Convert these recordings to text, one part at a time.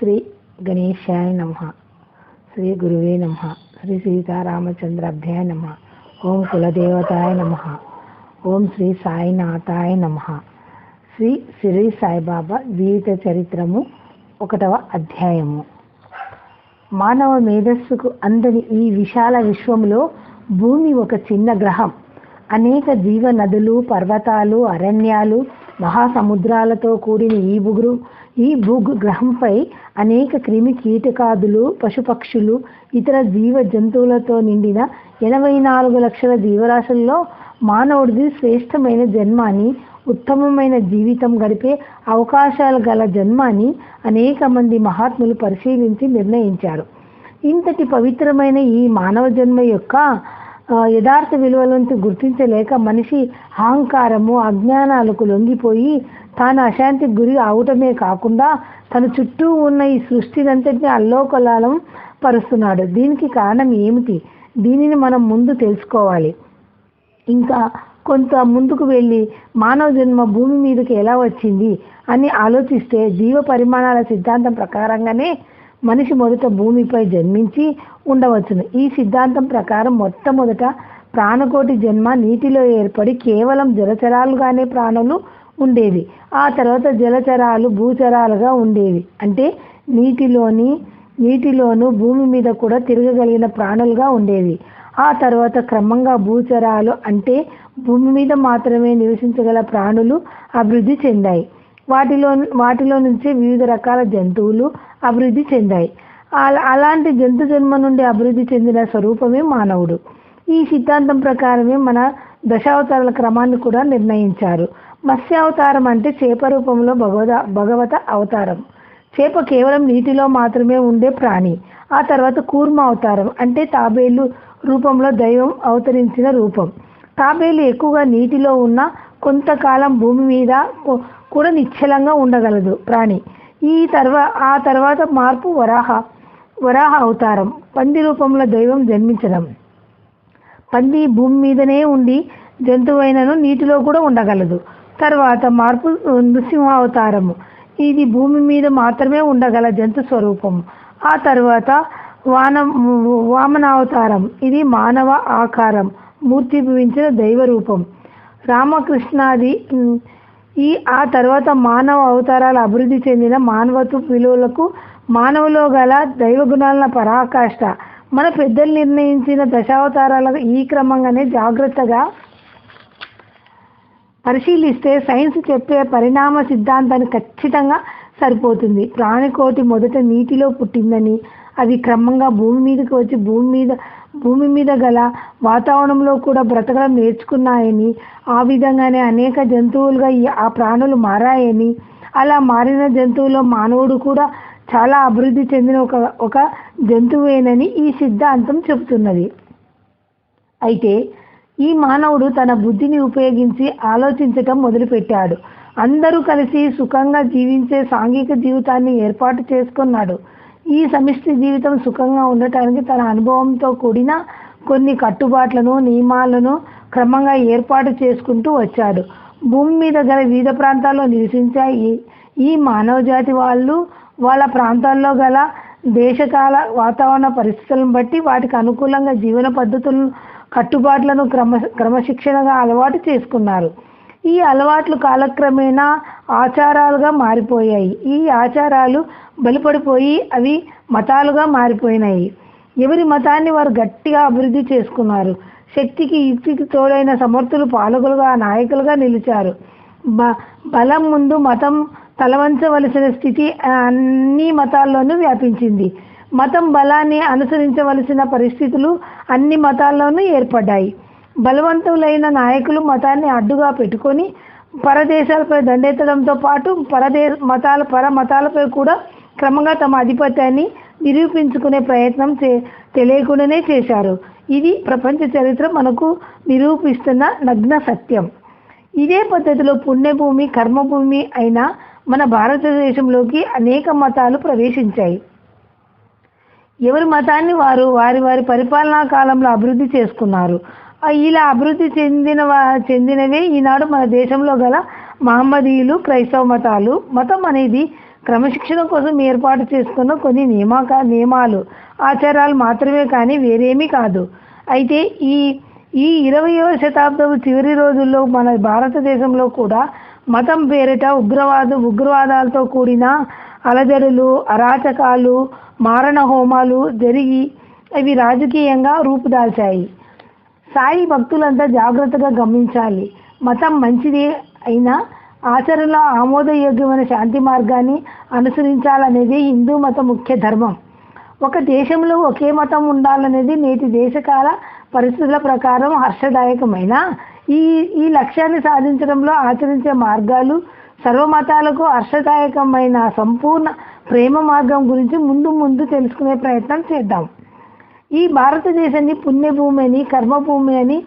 శ్రీ గణేశాయ నమః. శ్రీ గురువే నమః. శ్రీ సీతారామచంద్రాభ్యాయ నమః. ఓం కులదేవతాయ నమః. ఓం శ్రీ సాయినాథాయ నమః. శ్రీ సిరి సాయిబాబా జీవిత చరిత్రము 1వ అధ్యాయము. మానవ మేధస్సుకు అందని ఈ విశాల విశ్వంలో భూమి ఒక చిన్న గ్రహం. అనేక జీవ నదులు, పర్వతాలు, అరణ్యాలు, మహాసముద్రాలతో కూడిన ఈ భూగ్రహంపై అనేక క్రిమి కీటకాదులు, పశుపక్షులు, ఇతర జీవ జంతువులతో నిండిన 84 లక్షల జీవరాశుల్లో మానవుడిది శ్రేష్టమైన జన్మాని, ఉత్తమమైన జీవితం గడిపే అవకాశాలు గల జన్మాని అనేక మంది మహాత్ములు పరిశీలించి నిర్ణయించారు. ఇంతటి పవిత్రమైన ఈ మానవ జన్మ యొక్క యథార్థ విలువలను గుర్తించలేక మనిషి అహంకారము, అజ్ఞానాలకు లొంగిపోయి తాను అశాంతికి గురి అవటమే కాకుండా తన చుట్టూ ఉన్న ఈ సృష్టినంతటిని అల్లోకల్లోలం పరుస్తున్నాడు. దీనికి కారణం ఏమిటి? దీనిని మనం ముందు తెలుసుకోవాలి. ఇంకా కొంత ముందుకు వెళ్ళి మానవ జన్మ భూమి మీదకి ఎలా వచ్చింది అని ఆలోచిస్తే జీవ పరిమాణాల సిద్ధాంతం ప్రకారంగానే మనిషి మొదట భూమిపై జన్మించి ఉండవచ్చును. ఈ సిద్ధాంతం ప్రకారం మొట్టమొదట ప్రాణకోటి జన్మ నీటిలో ఏర్పడి కేవలం జలచరాలుగానే ప్రాణులు ఉండేవి. ఆ తర్వాత జలచరాలు భూచరాలుగా ఉండేవి. అంటే నీటిలోను భూమి మీద కూడా తిరగగలిగిన ప్రాణులుగా ఉండేవి. ఆ తర్వాత క్రమంగా భూచరాలు అంటే భూమి మీద మాత్రమే నివసించగల ప్రాణులు అభివృద్ధి చెందాయి. వాటిలో నుంచి వివిధ రకాల జంతువులు అభివృద్ధి చెందాయి. అలాంటి జంతు జన్మ నుండి అభివృద్ధి చెందిన స్వరూపమే మానవుడు. ఈ సిద్ధాంతం ప్రకారమే మన దశావతారాల క్రమాన్ని కూడా నిర్ణయించారు. మత్స్యావతారం అంటే చేప రూపంలో భగవత అవతారం. చేప కేవలం నీటిలో మాత్రమే ఉండే ప్రాణి. ఆ తర్వాత కూర్మ అవతారం అంటే తాబేలు రూపంలో దైవం అవతరించిన రూపం. తాబేలు ఎక్కువగా నీటిలో ఉన్న కొంతకాలం భూమి మీద కూడా నిశ్చలంగా ఉండగలదు ప్రాణి. ఆ తర్వాత మార్పు వరాహ అవతారం, పంది రూపంలో దైవం జన్మించడం. పంది భూమి మీదనే ఉండి జంతువైనను నీటిలో కూడా ఉండగలదు. తర్వాత మార్పు నృసింహ అవతారము, ఇది భూమి మీద మాత్రమే ఉండగల జంతు స్వరూపం. ఆ తర్వాత వామనావతారం, ఇది మానవ ఆకారం మూర్తిభవించిన దైవ రూపం. రామకృష్ణాది ఆ తర్వాత మానవ అవతారాలు అభివృద్ధి చెందిన మానవత్వ విలువలకు మానవులో గల దైవ గుణాల పరాకాష్ట. మన పెద్దలు నిర్ణయించిన దశావతారాల ఈ క్రమంగానే జాగ్రత్తగా పరిశీలిస్తే సైన్స్ చెప్పే పరిణామ సిద్ధాంతాన్ని ఖచ్చితంగా సరిపోతుంది. ప్రాణికోటి మొదట నీటిలో పుట్టిందని, అవి క్రమంగా భూమి మీదకి వచ్చి భూమి మీద గల వాతావరణంలో కూడా బ్రతకడం నేర్చుకున్నాయని, ఆ విధంగానే అనేక జంతువులుగా ఆ ప్రాణులు మారాయని, అలా మారిన జంతువులో మానవుడు కూడా చాలా అభివృద్ధి చెందిన ఒక జంతువేనని ఈ సిద్ధాంతం చెబుతున్నది. అయితే ఈ మానవుడు తన బుద్ధిని ఉపయోగించి ఆలోచించటం మొదలుపెట్టాడు. అందరూ కలిసి సుఖంగా జీవించే సాంఘిక జీవితాన్ని ఏర్పాటు చేసుకున్నాడు. ఈ సమిష్టి జీవితం సుఖంగా ఉండటానికి తన అనుభవంతో కూడిన కొన్ని కట్టుబాట్లను, నియమాలను క్రమంగా ఏర్పాటు చేసుకుంటూ వచ్చాడు. భూమి మీద గల వివిధ ప్రాంతాల్లో నివసించే ఈ మానవ జాతి వాళ్ళ ప్రాంతాల్లో గల దేశకాల వాతావరణ పరిస్థితులను బట్టి వాటికి అనుకూలంగా జీవన పద్ధతులను, కట్టుబాట్లను క్రమశిక్షణగా అలవాటు చేసుకున్నారు. ఈ అలవాట్లు కాలక్రమేణా ఆచారాలుగా మారిపోయాయి. ఈ ఆచారాలు బలపడిపోయి అవి మతాలుగా మారిపోయినాయి. ఎవరి మతాన్ని వారు గట్టిగా అభివృద్ధి చేసుకున్నారు. శక్తికి యుక్తికి తోడైన సమర్థులు పాలకులుగా, నాయకులుగా నిలిచారు. బలం ముందు మతం తలవంచవలసిన స్థితి అన్ని మతాల్లోనూ వ్యాపించింది. మతం బలాన్ని అనుసరించవలసిన పరిస్థితులు అన్ని మతాల్లోనూ ఏర్పడ్డాయి. బలవంతులైన నాయకులు మతాన్ని అడ్డుగా పెట్టుకొని పరదేశాలపై దండెత్తడంతో పాటు పర మతాలపై కూడా క్రమంగా తమ ఆధిపత్యాన్ని నిరూపించుకునే ప్రయత్నం తెలియకుండానే చేశారు. ఇది ప్రపంచ చరిత్ర మనకు నిరూపిస్తున్న నగ్న సత్యం. ఇదే పద్ధతిలో పుణ్యభూమి, కర్మభూమి అయిన మన భారతదేశంలోకి అనేక మతాలు ప్రవేశించాయి. ఎవరి మతాన్ని వారు వారి పరిపాలనా కాలంలో అభివృద్ధి చేసుకున్నారు. ఇలా అభివృద్ధి చెందినవే ఈనాడు మన దేశంలో గల మహమ్మదీయులు, క్రైస్తవ మతాలు. మతం అనేది క్రమశిక్షణ కోసం ఏర్పాటు చేసుకున్న కొన్ని నియమాలు ఆచారాలు మాత్రమే కానీ వేరేమీ కాదు. అయితే ఈ ఈ 20వ శతాబ్దపు చివరి రోజుల్లో మన భారతదేశంలో కూడా మతం పేరిట ఉగ్రవాదాలతో కూడిన అలజడులు, అరాచకాలు, మారణ హోమాలు జరిగి అవి రాజకీయంగా రూపుదాల్చాయి. సాయి భక్తులంతా జాగ్రత్తగా గమనించాలి. మతం మంచిదే అయినా ఆచరణలో ఆమోదయోగ్యమైన శాంతి మార్గాన్ని అనుసరించాలనేది హిందూ మత ముఖ్య ధర్మం. ఒక దేశంలో ఒకే మతం ఉండాలనేది నేటి దేశకాల పరిస్థితుల ప్రకారం హర్షదాయకమైన ఈ లక్ష్యాన్ని సాధించడంలో ఆచరించే మార్గాలు సర్వమతాలకు హర్షదాయకమైన సంపూర్ణ ప్రేమ మార్గం గురించి ముందు తెలుసుకునే ప్రయత్నం చేద్దాం. ఈ భారతదేశాన్ని పుణ్యభూమి అని, కర్మభూమి అని,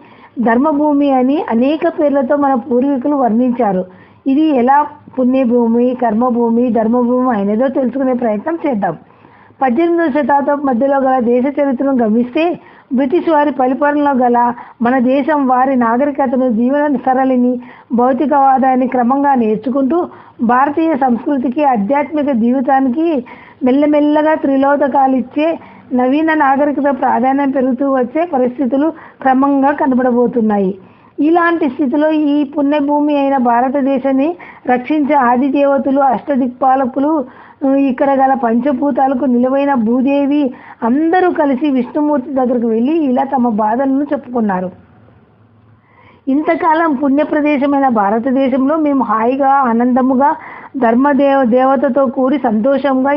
ధర్మభూమి అని అనేక పేర్లతో మన పూర్వీకులు వర్ణించారు. ఇది ఎలా పుణ్యభూమి, కర్మభూమి, ధర్మభూమి అయినదో తెలుసుకునే ప్రయత్నం చేద్దాం. 18వ శతాబ్దం మధ్యలో గల దేశ చరిత్రను గమనిస్తే బ్రిటిష్ వారి పరిపాలనలో గల మన దేశం వారి నాగరికతను, జీవన సరళిని, భౌతికవాదాన్ని క్రమంగా నేర్చుకుంటూ భారతీయ సంస్కృతికి, ఆధ్యాత్మిక జీవితానికి మెల్లమెల్లగా త్రిలోదకాలిచ్చే నవీన నాగరికత ప్రాధాన్యం పెరుగుతూ వచ్చే పరిస్థితులు క్రమంగా కనబడబోతున్నాయి. ఇలాంటి స్థితిలో ఈ పుణ్యభూమి అయిన భారతదేశాన్ని రక్షించే ఆది దేవతలు, అష్టదిక్పాలకులు, ఇక్కడ గల పంచభూతాలకు నిలువైన భూదేవి అందరూ కలిసి విష్ణుమూర్తి దగ్గరకు వెళ్ళి ఇలా తమ బాధలను చెప్పుకున్నారు. ఇంతకాలం పుణ్యప్రదేశమైన భారతదేశంలో మేము హాయిగా, ఆనందముగా, దేవతతో కూడి సంతోషంగా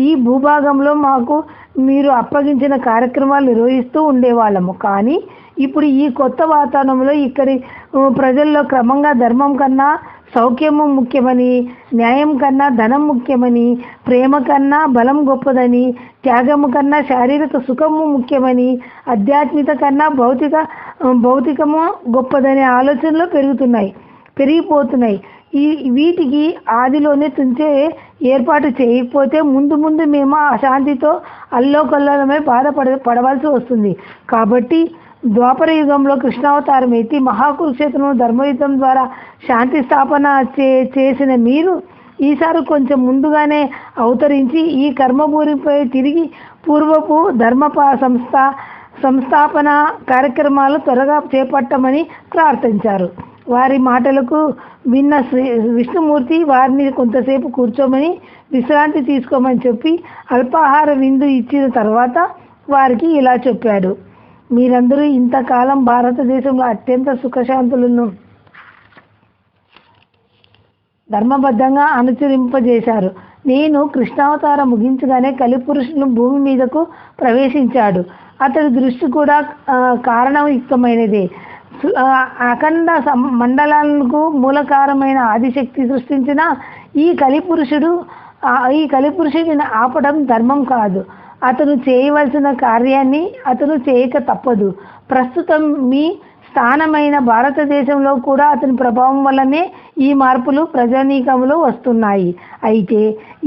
ఈ భూభాగంలో మాకు మీరు అప్పగించిన కార్యక్రమాలు నిర్వహిస్తూ ఉండేవాళ్ళము. కానీ ఇప్పుడు ఈ కొత్త వాతావరణంలో ఇక్కడి ప్రజల్లో క్రమంగా ధర్మం కన్నా సౌఖ్యము ముఖ్యమని, న్యాయం కన్నా ధనం ముఖ్యమని, ప్రేమ కన్నా బలం గొప్పదని, త్యాగము కన్నా శారీరక సుఖము ముఖ్యమని, ఆధ్యాత్మికత కన్నా భౌతికము గొప్పదనే ఆలోచనలు పెరిగిపోతున్నాయి. వీటికి ఆదిలోనే తుంచే ఏర్పాటు చేయకపోతే ముందు మేము అశాంతితో అల్లోకల్లోలమై బాధపడవలసి వస్తుంది. కాబట్టి ద్వాపర యుగంలో కృష్ణావతారం ఎత్తి మహాకురుక్షేత్రం ధర్మయుద్ధం ద్వారా శాంతి స్థాపన చేసిన మీరు ఈసారి కొంచెం ముందుగానే అవతరించి ఈ కర్మభూమిపై తిరిగి పూర్వపు ధర్మ సంస్థాపన కార్యక్రమాలు త్వరగా చేపట్టమని ప్రార్థించారు. వారి మాటలకు విన్న విష్ణుమూర్తి వారిని కొంతసేపు కూర్చోమని, విశ్రాంతి తీసుకోమని చెప్పి అల్పాహార విందు ఇచ్చిన తర్వాత వారికి ఇలా చెప్పాడు. మీరందరూ ఇంతకాలం భారతదేశంలో అత్యంత సుఖశాంతులను ధర్మబద్ధంగా అనుసరింపజేశారు. నేను కృష్ణావతారం ముగించగానే కలిపురుషులు భూమి మీదకు ప్రవేశించాడు. అతడి దృష్టి కూడా కారణయుక్తమైనదే. అఖండ మండలాలకు మూలకారమైన ఆదిశక్తి సృష్టించిన ఈ కలిపురుషుడిని ఆపడం ధర్మం కాదు. అతను చేయవలసిన కార్యాన్ని అతను చేయక తప్పదు. ప్రస్తుతం మీ స్థానమైన భారతదేశంలో కూడా అతని ప్రభావం వల్లనే ఈ మార్పులు ప్రజానీకంలో వస్తున్నాయి. అయితే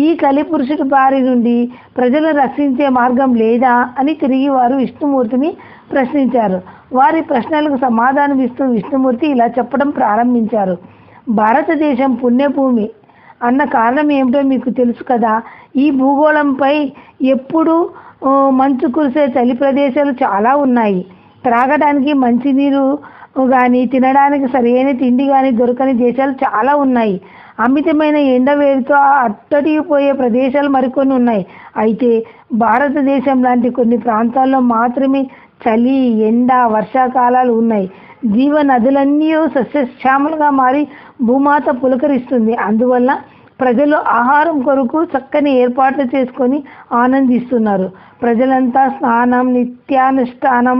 ఈ కలిపురుషుడి బారి నుండి ప్రజలను రక్షించే మార్గం లేదా అని తిరిగి వారు విష్ణుమూర్తిని ప్రశ్నించారు. వారి ప్రశ్నలకు సమాధానం ఇస్తూ విష్ణుమూర్తి ఇలా చెప్పడం ప్రారంభించారు. భారతదేశం పుణ్యభూమి అన్న కారణం ఏమిటో మీకు తెలుసు కదా. ఈ భూగోళంపై ఎప్పుడు మంచు కురిసే చలి ప్రదేశాలు చాలా ఉన్నాయి. త్రాగడానికి మంచినీరు కానీ, తినడానికి సరైన తిండి కానీ దొరకని దేశాలు చాలా ఉన్నాయి. అమితమైన ఎండవేడితో అట్టడిగిపోయే ప్రదేశాలు మరికొన్ని ఉన్నాయి. అయితే భారతదేశం లాంటి కొన్ని ప్రాంతాల్లో మాత్రమే చలి, ఎండ, వర్షాకాలాలు ఉన్నాయి. జీవనదులన్నీ సస్యశ్యామలుగా మారి భూమాత పులకరిస్తుంది. అందువల్ల ప్రజలు ఆహారం కొరకు చక్కని ఏర్పాట్లు చేసుకొని ఆనందిస్తున్నారు. ప్రజలంతా స్నానం, నిత్యానుష్ఠానం,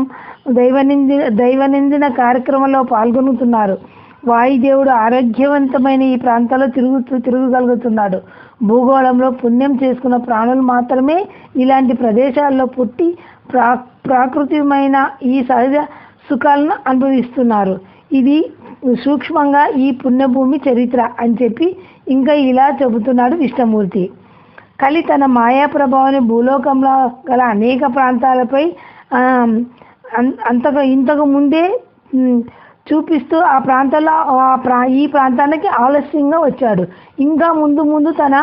దైనందిన కార్యక్రమంలో పాల్గొనుతున్నారు. వాయుదేవుడు ఆరోగ్యవంతమైన ఈ ప్రాంతాల్లో తిరగగలుగుతున్నాడు. భూగోళంలో పుణ్యం చేసుకున్న ప్రాణులు మాత్రమే ఇలాంటి ప్రదేశాల్లో పుట్టి ప్రాకృతికమైన ఈ సహజ సుఖాలను అనుభవిస్తున్నారు. ఇది సూక్ష్మంగా ఈ పుణ్యభూమి చరిత్ర అని చెప్పి ఇంకా ఇలా చెబుతున్నాడు విష్ణుమూర్తి. కలి తన మాయా ప్రభావాన్ని భూలోకంలో గల అనేక ప్రాంతాలపై ఇంతకు ముందే చూపిస్తూ ఈ ప్రాంతానికి ఆలస్యంగా వచ్చాడు. ఇంకా ముందు ముందు తన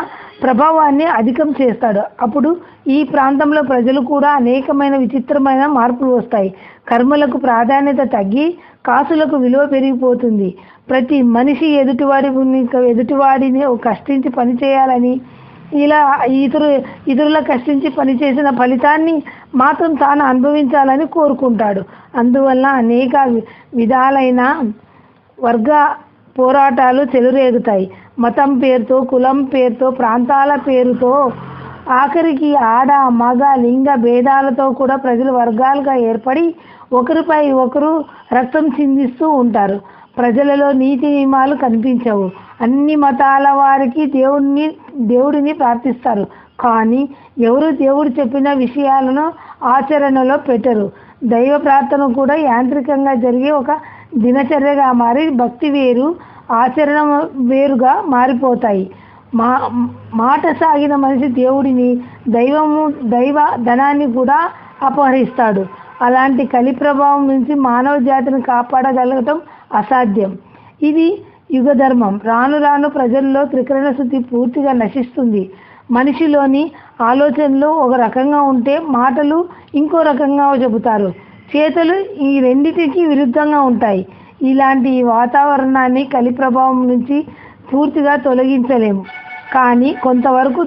ప్రభావాన్ని అధికం చేస్తాడు. అప్పుడు ఈ ప్రాంతంలో ప్రజలు కూడా అనేకమైన విచిత్రమైన మార్పులు వస్తాయి. కర్మలకు తగ్గి కాసులకు విలువ పెరిగిపోతుంది. ప్రతి మనిషి ఎదుటివాడిని కష్టించి పనిచేయాలని, ఇలా ఇతరుల కష్టించి పనిచేసిన ఫలితాన్ని మాత్రం తాను అనుభవించాలని కోరుకుంటాడు. అందువల్ల అనేక విధాలైన వర్గ పోరాటాలు చెలరేగుతాయి. మతం పేరుతో, కులం పేరుతో, ప్రాంతాల పేరుతో, ఆఖరికి ఆడ మగ లింగ భేదాలతో కూడా ప్రజలు వర్గాలుగా ఏర్పడి ఒకరిపై ఒకరు రక్తం చిందిస్తూ ఉంటారు. ప్రజలలో నీతి నియమాలు కనిపించవు. అన్ని మతాల వారికి దేవుడిని ప్రార్థిస్తారు, కానీ ఎవరు దేవుడు చెప్పిన విషయాలను ఆచరణలో పెట్టరు. దైవ ప్రార్థన కూడా యాంత్రికంగా జరిగే ఒక దినచర్యగా మారి భక్తి వేరు, ఆచరణ వేరుగా మారిపోతాయి. మాట సాగిన మనిషి దేవుడిని, దైవ ధనాన్ని కూడా అపహరిస్తాడు. అలాంటి కలి ప్రభావం నుంచి మానవ జాతిని కాపాడగలగటం అసాధ్యం. ఇది యుగ ధర్మం. రాను రాను ప్రజల్లో త్రికరణ శుద్ధి పూర్తిగా నశిస్తుంది. మనిషిలోని ఆలోచనలు ఒక రకంగా ఉంటే మాటలు ఇంకో రకంగా చెబుతారు. చేతలు ఈ రెండింటికి విరుద్ధంగా ఉంటాయి. ఇలాంటి వాతావరణాన్ని కలి ప్రభావం నుంచి పూర్తిగా తొలగించలేము, కానీ కొంతవరకు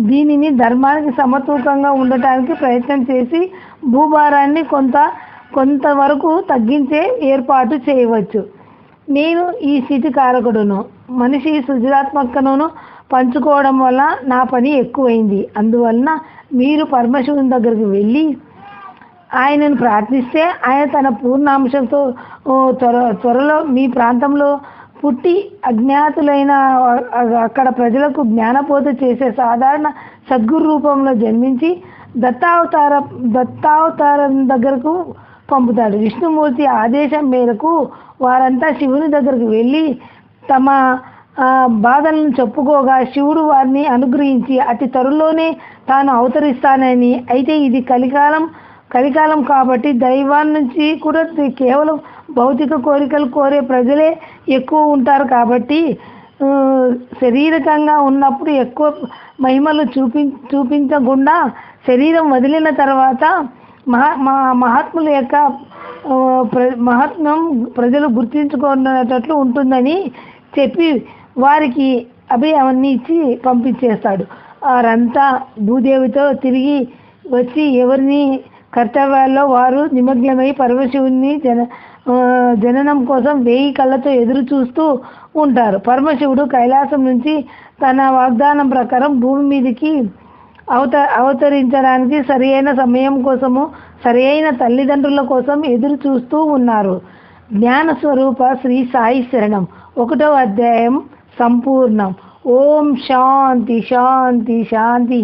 దీనిని ధర్మానికి సమతూకంగా ఉండటానికి ప్రయత్నం చేసి భూభారాన్ని కొంతవరకు తగ్గించే ఏర్పాటు చేయవచ్చు. నేను ఈ స్థితి కారకుడును. మనిషి సృజనాత్మకతను పంచుకోవడం వల్ల నా పని ఎక్కువైంది. అందువలన మీరు పరమశివుని దగ్గరికి వెళ్ళి ఆయనను ప్రార్థిస్తే ఆయన తన పూర్ణాంశంతో త్వరలో మీ ప్రాంతంలో పుట్టి అజ్ఞాతులైన అక్కడ ప్రజలకు జ్ఞానబోధ చేసే సాధారణ సద్గురు రూపంలో జన్మించి దత్తావతారం దగ్గరకు పంపుతాడు. విష్ణుమూర్తి ఆదేశం మేరకు వారంతా శివుని దగ్గరకు వెళ్ళి తమ బాధలను చెప్పుకోగా శివుడు వారిని అనుగ్రహించి అతి త్వరలోనే తాను అవతరిస్తానని, అయితే ఇది కలికాలం కాబట్టి దైవాన్ని నుంచి కూడా కేవలం భౌతిక కోరికలు కోరే ప్రజలే ఎక్కువ ఉంటారు. కాబట్టి శారీరకంగా ఉన్నప్పుడు ఎక్కువ మహిమలు చూపించకుండా శరీరం వదిలిన తర్వాత మహాత్ముల యొక్క మహాత్మ్యం ప్రజలు గుర్తించుకునేటట్లు ఉంటుందని చెప్పి వారికి అభయాన్ని ఇచ్చి పంపించేస్తాడు. వారంతా భూదేవితో తిరిగి వచ్చి ఎవరిని కర్తవ్యాల్లో వారు నిమగ్నమై పరమశివుని జననం కోసం 1000 కళ్ళతో ఎదురు చూస్తూ ఉంటారు. పరమశివుడు కైలాసం నుంచి తన వాగ్దానం ప్రకారం భూమి మీదకి అవతరించడానికి సరియైన సమయం కోసము, సరియైన తల్లిదండ్రుల కోసం ఎదురు చూస్తూ ఉన్నారు. జ్ఞాన స్వరూప శ్రీ సాయి శరణం. 1వ అధ్యాయం సంపూర్ణం. ఓం శాంతి శాంతి శాంతి.